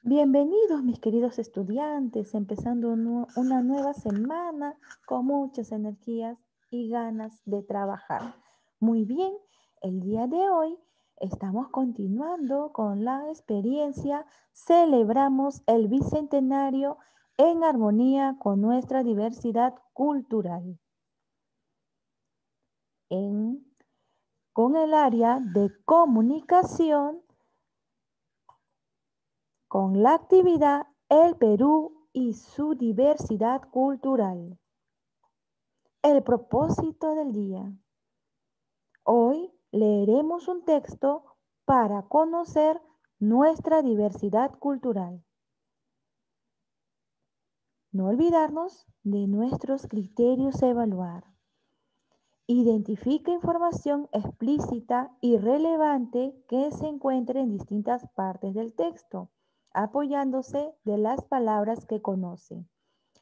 Bienvenidos mis queridos estudiantes, empezando una nueva semana con muchas energías y ganas de trabajar. Muy bien, el día de hoy estamos continuando con la experiencia Celebramos el Bicentenario en armonía con nuestra diversidad cultural. Con el área de comunicación, con la actividad El Perú y su diversidad cultural. El propósito del día. Hoy leeremos un texto para conocer nuestra diversidad cultural. No olvidarnos de nuestros criterios a evaluar. Identifica información explícita y relevante que se encuentre en distintas partes del texto, apoyándose de las palabras que conoce.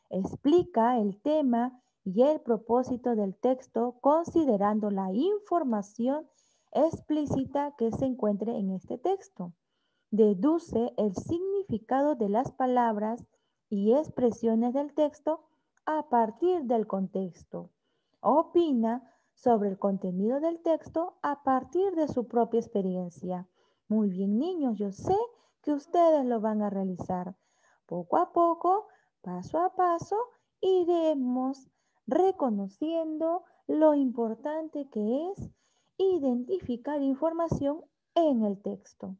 Explica el tema y el propósito del texto considerando la información explícita que se encuentre en este texto. Deduce el significado de las palabras y expresiones del texto a partir del contexto. Opina sobre el contenido del texto a partir de su propia experiencia. Muy bien, niños, yo sé que ustedes lo van a realizar. Poco a poco, paso a paso, iremos reconociendo lo importante que es identificar información en el texto.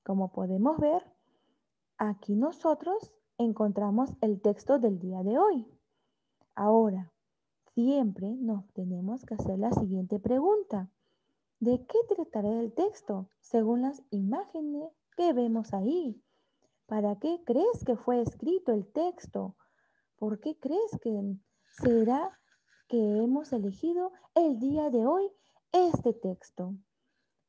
Como podemos ver, aquí nosotros encontramos el texto del día de hoy. Ahora, siempre nos tenemos que hacer la siguiente pregunta. ¿De qué tratará el texto según las imágenes que vemos ahí? ¿Para qué crees que fue escrito el texto? ¿Por qué crees que será que hemos elegido el día de hoy este texto?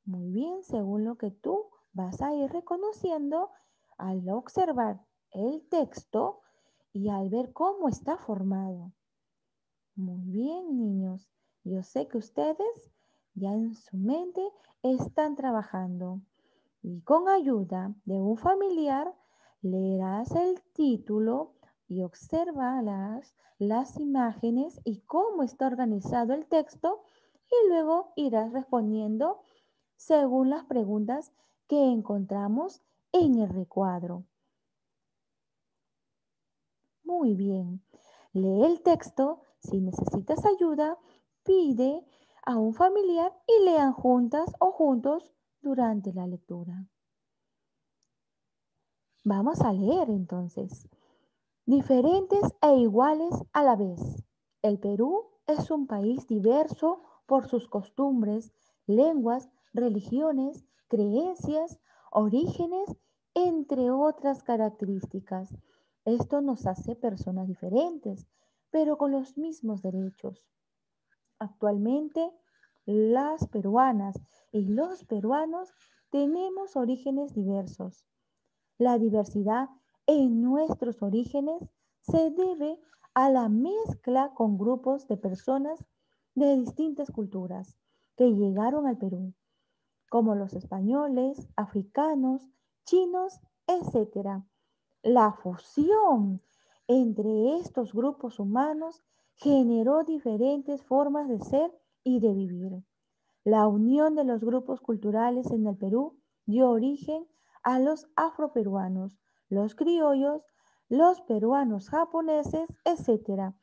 Muy bien, según lo que tú vas a ir reconociendo al observar el texto y al ver cómo está formado. Muy bien, niños. Yo sé que ustedes ya en su mente están trabajando y con ayuda de un familiar leerás el título y observarás las imágenes y cómo está organizado el texto y luego irás respondiendo según las preguntas que encontramos en el recuadro. Muy bien. Lee el texto. Si necesitas ayuda, pide a un familiar y lean juntas o juntos durante la lectura. Vamos a leer entonces. Diferentes e iguales a la vez. El Perú es un país diverso por sus costumbres, lenguas, religiones, creencias, orígenes, entre otras características. Esto nos hace personas diferentes, pero con los mismos derechos. Actualmente, las peruanas y los peruanos tenemos orígenes diversos. La diversidad en nuestros orígenes se debe a la mezcla con grupos de personas de distintas culturas que llegaron al Perú, como los españoles, africanos, chinos, etc. La fusión entre estos grupos humanos generó diferentes formas de ser y de vivir. La unión de los grupos culturales en el Perú dio origen a los afroperuanos, los criollos, los peruanos japoneses, etc.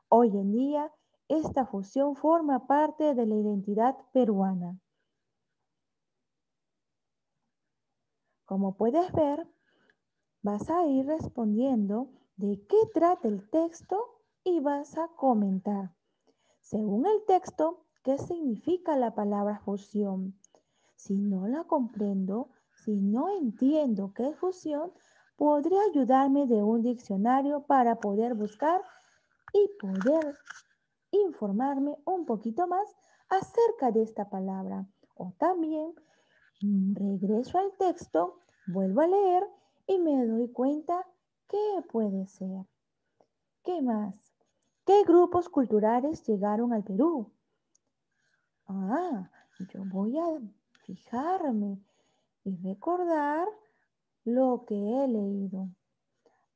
Hoy en día, esta fusión forma parte de la identidad peruana. Como puedes ver, vas a ir respondiendo de qué trata el texto y vas a comentar, según el texto, qué significa la palabra fusión. Si no la comprendo, si no entiendo qué es fusión, podré ayudarme de un diccionario para poder buscar y poder informarme un poquito más acerca de esta palabra. O también regreso al texto, vuelvo a leer y me doy cuenta qué puede ser. ¿Qué más? ¿Qué grupos culturales llegaron al Perú? Yo voy a fijarme y recordar lo que he leído.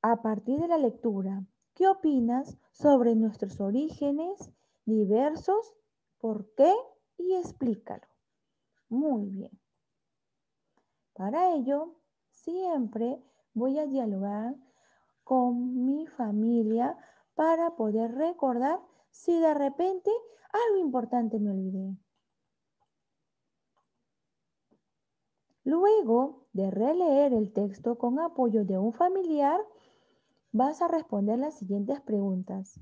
A partir de la lectura, ¿qué opinas sobre nuestros orígenes diversos? ¿Por qué? Y explícalo. Muy bien. Para ello, siempre voy a dialogar con mi familia para poder recordar si de repente algo importante me olvidé. Luego de releer el texto con apoyo de un familiar, vas a responder las siguientes preguntas.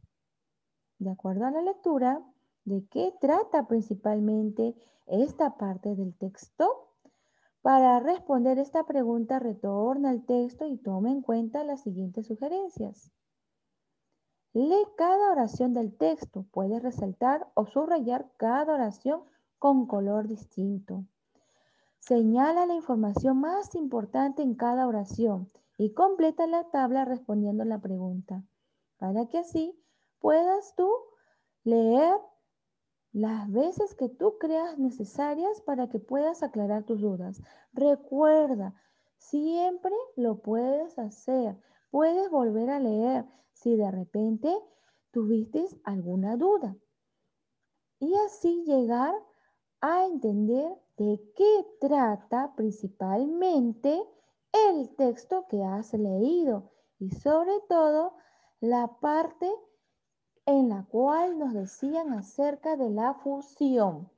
De acuerdo a la lectura, ¿de qué trata principalmente esta parte del texto? Para responder esta pregunta, retorna al texto y toma en cuenta las siguientes sugerencias. Lee cada oración del texto. Puedes resaltar o subrayar cada oración con color distinto. Señala la información más importante en cada oración y completa la tabla respondiendo la pregunta, para que así puedas tú leer las veces que tú creas necesarias para que puedas aclarar tus dudas. Recuerda, siempre lo puedes hacer. Puedes volver a leer si de repente tuviste alguna duda. Y así llegar a entender de qué trata principalmente el texto que has leído y sobre todo la parte en la cual nos decían acerca de la fusión.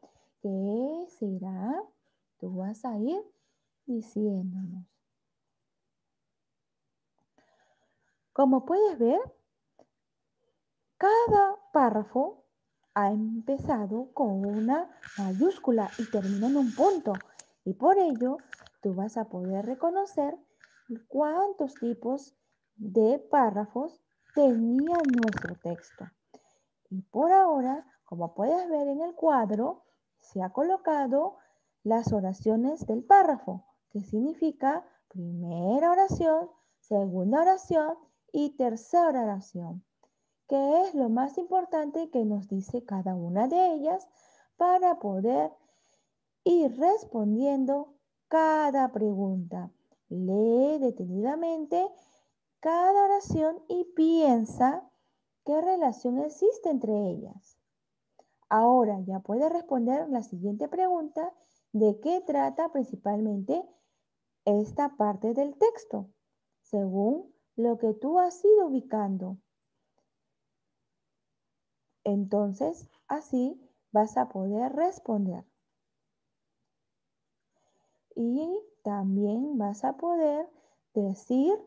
¿Qué será? Tú vas a ir diciéndonos. Como puedes ver, cada párrafo ha empezado con una mayúscula y termina en un punto. Y por ello, tú vas a poder reconocer cuántos tipos de párrafos tenía nuestro texto. Y por ahora, como puedes ver en el cuadro, se ha colocado las oraciones del párrafo, que significa primera oración, segunda oración y tercera oración, que es lo más importante que nos dice cada una de ellas para poder ir respondiendo cada pregunta. Lee detenidamente cada oración y piensa qué relación existe entre ellas. Ahora ya puedes responder la siguiente pregunta: ¿de qué trata principalmente esta parte del texto? Según lo que tú has ido ubicando. Entonces, así vas a poder responder. Y también vas a poder decir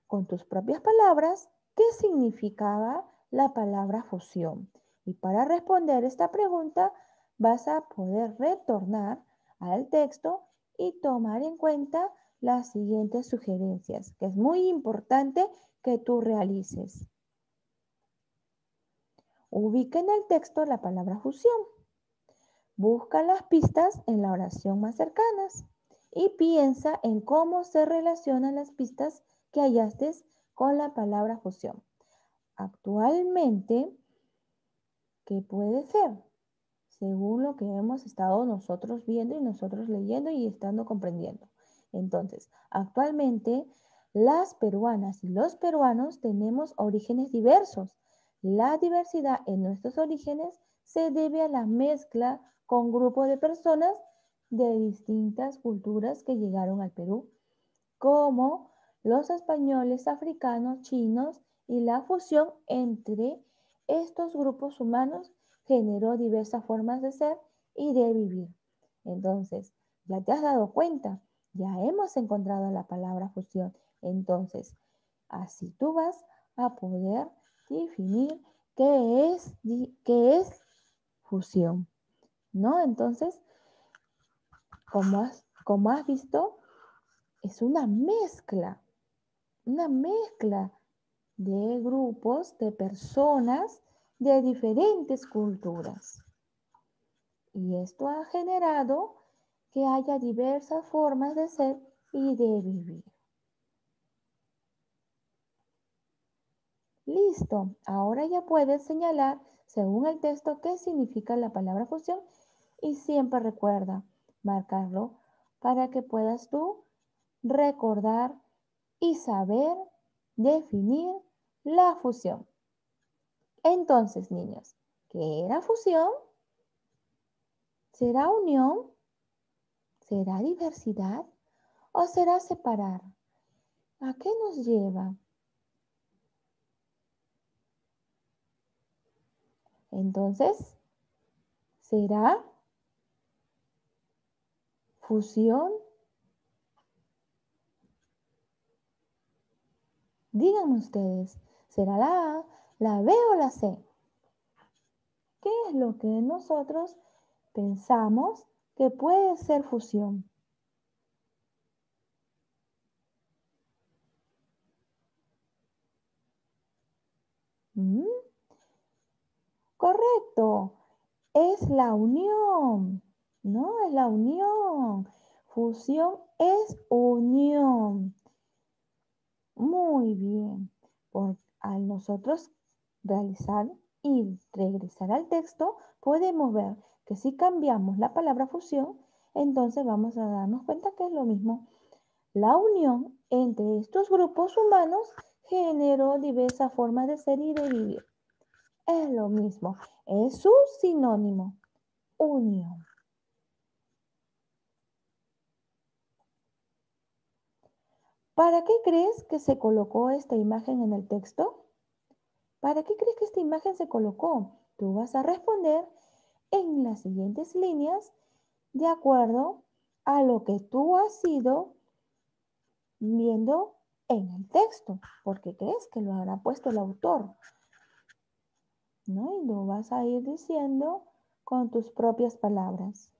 con tus propias palabras qué significaba la palabra fusión. Y para responder esta pregunta vas a poder retornar al texto y tomar en cuenta las siguientes sugerencias, que es muy importante que tú realices. Ubica en el texto la palabra fusión. Busca las pistas en la oración más cercanas y piensa en cómo se relacionan las pistas que hallaste con la palabra fusión. Actualmente, ¿qué puede ser? Según lo que hemos estado nosotros viendo y nosotros leyendo y estando comprendiendo. Entonces, actualmente las peruanas y los peruanos tenemos orígenes diversos. La diversidad en nuestros orígenes se debe a la mezcla con grupos de personas de distintas culturas que llegaron al Perú, como los españoles, africanos, chinos, y la fusión entre estos grupos humanos generó diversas formas de ser y de vivir. Entonces, ya te has dado cuenta, ya hemos encontrado la palabra fusión. Entonces, así tú vas a poder definir qué es fusión, ¿no? Entonces, como has visto, es una mezcla de grupos, de personas de diferentes culturas. Y esto ha generado que haya diversas formas de ser y de vivir. Listo, ahora ya puedes señalar, según el texto, qué significa la palabra fusión y siempre recuerda marcarlo para que puedas tú recordar y saber definir la fusión. Entonces, niños, ¿qué era fusión? ¿Será unión? ¿Será diversidad? ¿O será separar? ¿A qué nos lleva? Entonces, ¿será fusión? Díganme ustedes, ¿será la A, la B o la C? ¿Qué es lo que nosotros pensamos que puede ser fusión? ¿Mm? Correcto, es la unión, ¿no? Es la unión. Fusión es unión. Muy bien. Al nosotros realizar y regresar al texto, podemos ver que si cambiamos la palabra fusión, entonces vamos a darnos cuenta que es lo mismo. La unión entre estos grupos humanos generó diversas formas de ser y de vivir. Es lo mismo, es su sinónimo, unión. ¿Para qué crees que se colocó esta imagen en el texto? ¿Para qué crees que esta imagen se colocó? Tú vas a responder en las siguientes líneas de acuerdo a lo que tú has ido viendo en el texto. ¿Por qué crees que lo habrá puesto el autor? ¿No? Y lo vas a ir diciendo con tus propias palabras.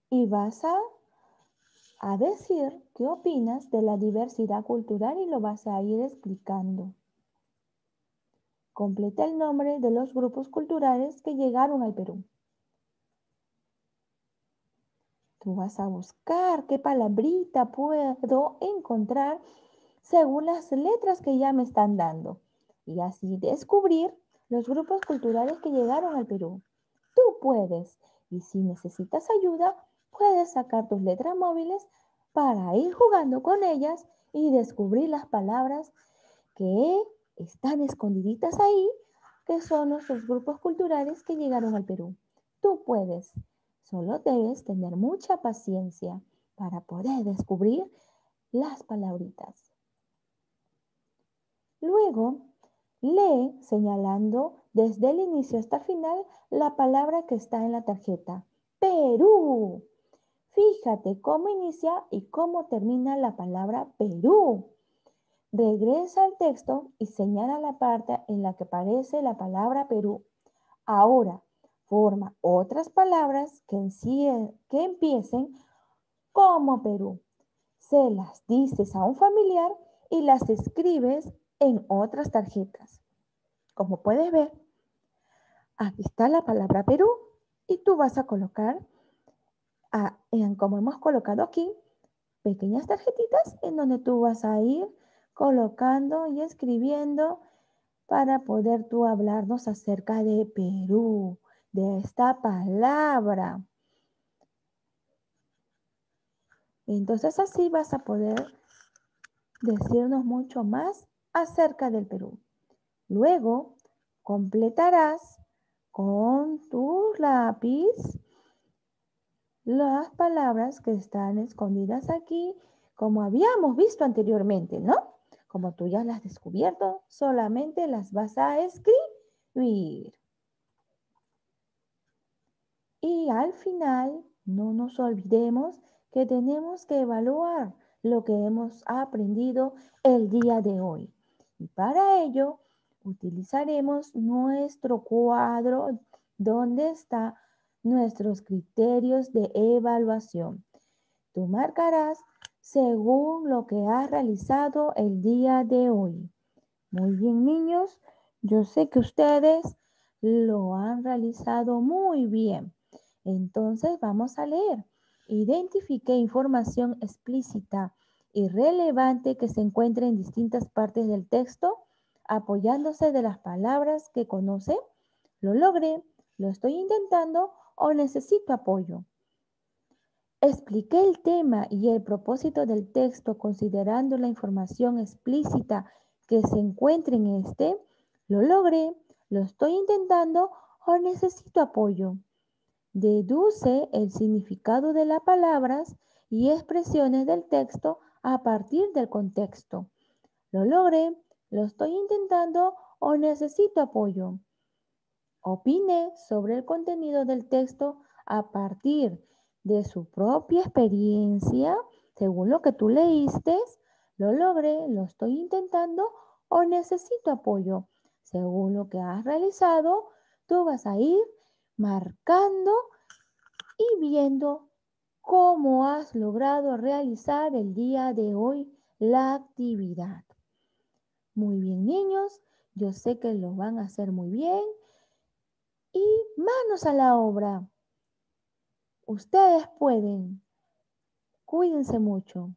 Y vas a decir qué opinas de la diversidad cultural y lo vas a ir explicando. Completa el nombre de los grupos culturales que llegaron al Perú. Tú vas a buscar qué palabrita puedo encontrar según las letras que ya me están dando y así descubrir los grupos culturales que llegaron al Perú. Tú puedes, y si necesitas ayuda, puedes sacar tus letras móviles para ir jugando con ellas y descubrir las palabras que están escondiditas ahí, que son nuestros grupos culturales que llegaron al Perú. Tú puedes, solo debes tener mucha paciencia para poder descubrir las palabritas. Luego, lee señalando desde el inicio hasta el final la palabra que está en la tarjeta. Perú. Fíjate cómo inicia y cómo termina la palabra Perú. Regresa al texto y señala la parte en la que aparece la palabra Perú. Ahora, forma otras palabras que empiecen como Perú. Se las dices a un familiar y las escribes en otras tarjetas. Como puedes ver, aquí está la palabra Perú y tú vas a colocar, como hemos colocado aquí, pequeñas tarjetitas en donde tú vas a ir colocando y escribiendo para poder tú hablarnos acerca de Perú, de esta palabra. Entonces así vas a poder decirnos mucho más acerca del Perú. Luego completarás con tu lápiz las palabras que están escondidas aquí, como habíamos visto anteriormente, ¿no? Como tú ya las has descubierto, solamente las vas a escribir. Y al final, no nos olvidemos que tenemos que evaluar lo que hemos aprendido el día de hoy. Y para ello, utilizaremos nuestro cuadro donde están nuestros criterios de evaluación. Tú marcarás según lo que has realizado el día de hoy. Muy bien, niños. Yo sé que ustedes lo han realizado muy bien. Entonces vamos a leer. Identifique información explícita y relevante que se encuentre en distintas partes del texto, apoyándose de las palabras que conoce. Lo logré, lo estoy intentando o necesito apoyo. Expliqué el tema y el propósito del texto considerando la información explícita que se encuentra en este. Lo logré, lo estoy intentando o necesito apoyo. Deduce el significado de las palabras y expresiones del texto a partir del contexto. Lo logré, lo estoy intentando o necesito apoyo. Opine sobre el contenido del texto a partir de su propia experiencia, según lo que tú leíste. Lo logré, lo estoy intentando o necesito apoyo. Según lo que has realizado, tú vas a ir marcando y viendo cómo has logrado realizar el día de hoy la actividad. Muy bien, niños, yo sé que lo van a hacer muy bien y manos a la obra. Ustedes pueden. Cuídense mucho.